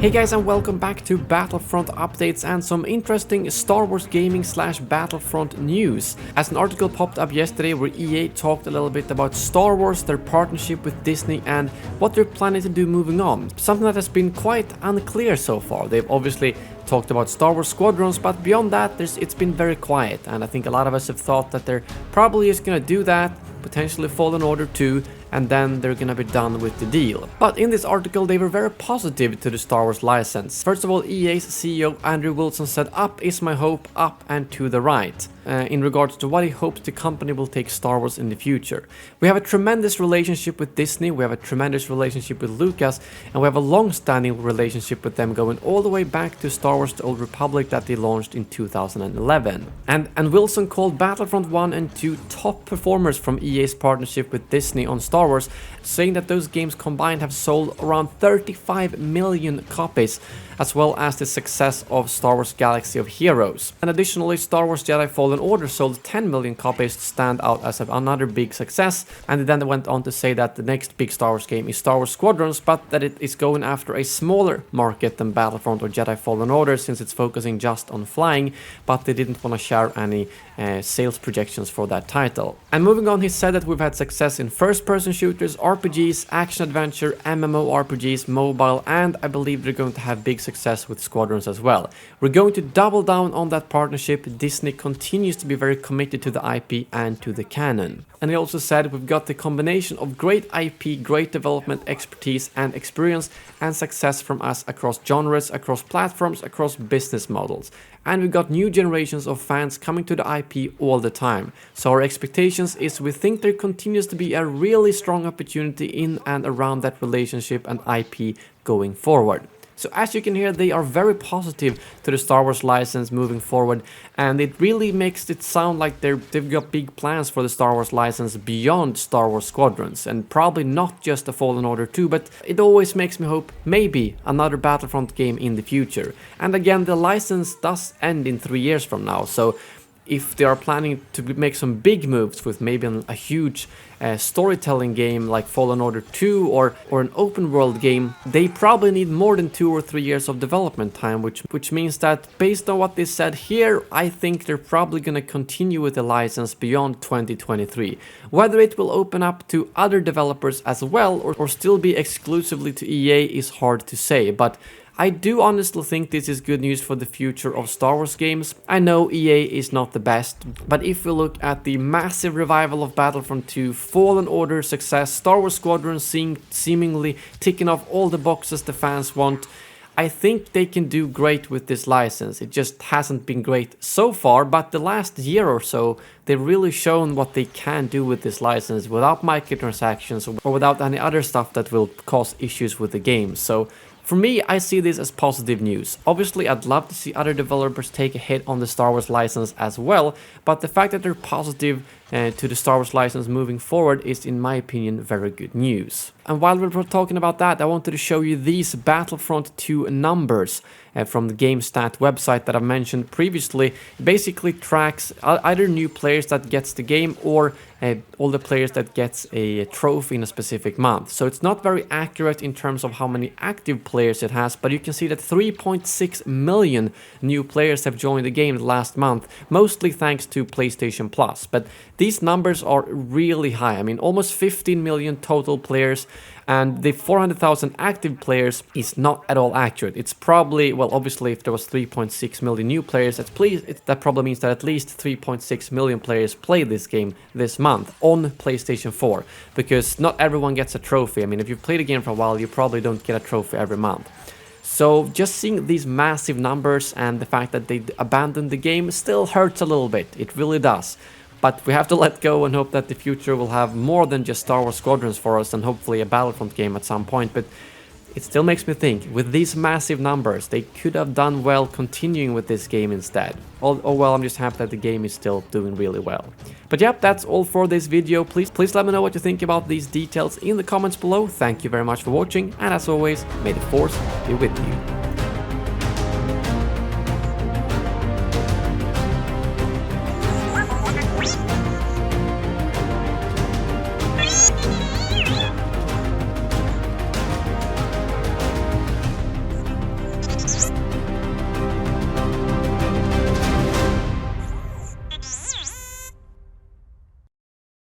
Hey guys, and welcome back to Battlefront updates and some interesting Star Wars gaming / Battlefront news. As an article popped up yesterday where EA talked a little bit about Star Wars, their partnership with Disney and what they're planning to do moving on. Something that has been quite unclear so far. They've obviously talked about Star Wars Squadrons, but beyond that it's been very quiet, and I think a lot of us have thought that they're probably just gonna do that, potentially Fallen Order 2, and then they're gonna be done with the deal. But in this article they were very positive to the Star Wars license. First of all, EA's CEO Andrew Wilson said, "Up is my hope, up and to the right," in regards to what he hopes the company will take Star Wars in the future. "We have a tremendous relationship with Disney, we have a tremendous relationship with Lucas, and we have a long-standing relationship with them going all the way back to Star Wars The Old Republic that they launched in 2011. And Wilson called Battlefront 1 and 2 top performers from EA's partnership with Disney on Star Wars, saying that those games combined have sold around 35 million copies, as well as the success of Star Wars Galaxy of Heroes. And additionally, Star Wars Jedi Fallen Order sold 10 million copies to stand out as another big success, and then they went on to say that the next big Star Wars game is Star Wars Squadrons, but that it is going after a smaller market than Battlefront or Jedi Fallen Order since it's focusing just on flying, but they didn't want to share any sales projections for that title." And moving on, he said that we've had success in first-person shooters, RPGs, action-adventure, MMORPGs, mobile, and I believe they're going to have big success with Squadrons as well. "We're going to double down on that partnership. Disney continues to be very committed to the IP and to the canon." And he also said, "We've got the combination of great IP, great development expertise and experience and success from us across genres, across platforms, across business models. And we've got new generations of fans coming to the IP all the time. So our expectations is we think there continues to be a really strong opportunity in and around that relationship and IP going forward." So as you can hear, they are very positive to the Star Wars license moving forward, and it really makes it sound like they've got big plans for the Star Wars license beyond Star Wars Squadrons, and probably not just a Fallen Order 2, but it always makes me hope maybe another Battlefront game in the future. And again, the license does end in 3 years from now, so if they are planning to make some big moves with maybe a huge storytelling game like Fallen Order 2 or an open world game, they probably need more than 2 or 3 years of development time, which means that based on what they said here, I think they're probably going to continue with the license beyond 2023. Whether it will open up to other developers as well or still be exclusively to EA is hard to say, but I do honestly think this is good news for the future of Star Wars games. I know EA is not the best, but if we look at the massive revival of Battlefront 2, Fallen Order success, Star Wars Squadrons seemingly ticking off all the boxes the fans want, I think they can do great with this license. It just hasn't been great so far, but the last year or so, they've really shown what they can do with this license without microtransactions or without any other stuff that will cause issues with the game. So for me, I see this as positive news. Obviously, I'd love to see other developers take a hit on the Star Wars license as well, but the fact that they're positive to the Star Wars license moving forward is, in my opinion, very good news. And while we were talking about that, I wanted to show you these Battlefront 2 numbers from the GameStat website that I mentioned previously. It basically tracks either new players that gets the game or all the players that gets a trophy in a specific month. So it's not very accurate in terms of how many active players it has, but you can see that 3.6 million new players have joined the game last month, mostly thanks to PlayStation Plus. But these numbers are really high. I mean, almost 15 million total players, and the 400,000 active players is not at all accurate. It's probably, well, obviously if there was 3.6 million new players, that probably means that at least 3.6 million players played this game this month on PlayStation 4, because not everyone gets a trophy. I mean, if you've played a game for a while, you probably don't get a trophy every month. So just seeing these massive numbers and the fact that they abandoned the game still hurts a little bit. It really does. But we have to let go and hope that the future will have more than just Star Wars Squadrons for us and hopefully a Battlefront game at some point. But it still makes me think, with these massive numbers, they could have done well continuing with this game instead. Oh well, I'm just happy that the game is still doing really well. But yep, that's all for this video. Please let me know what you think about these details in the comments below. Thank you very much for watching, and as always, may the Force be with you.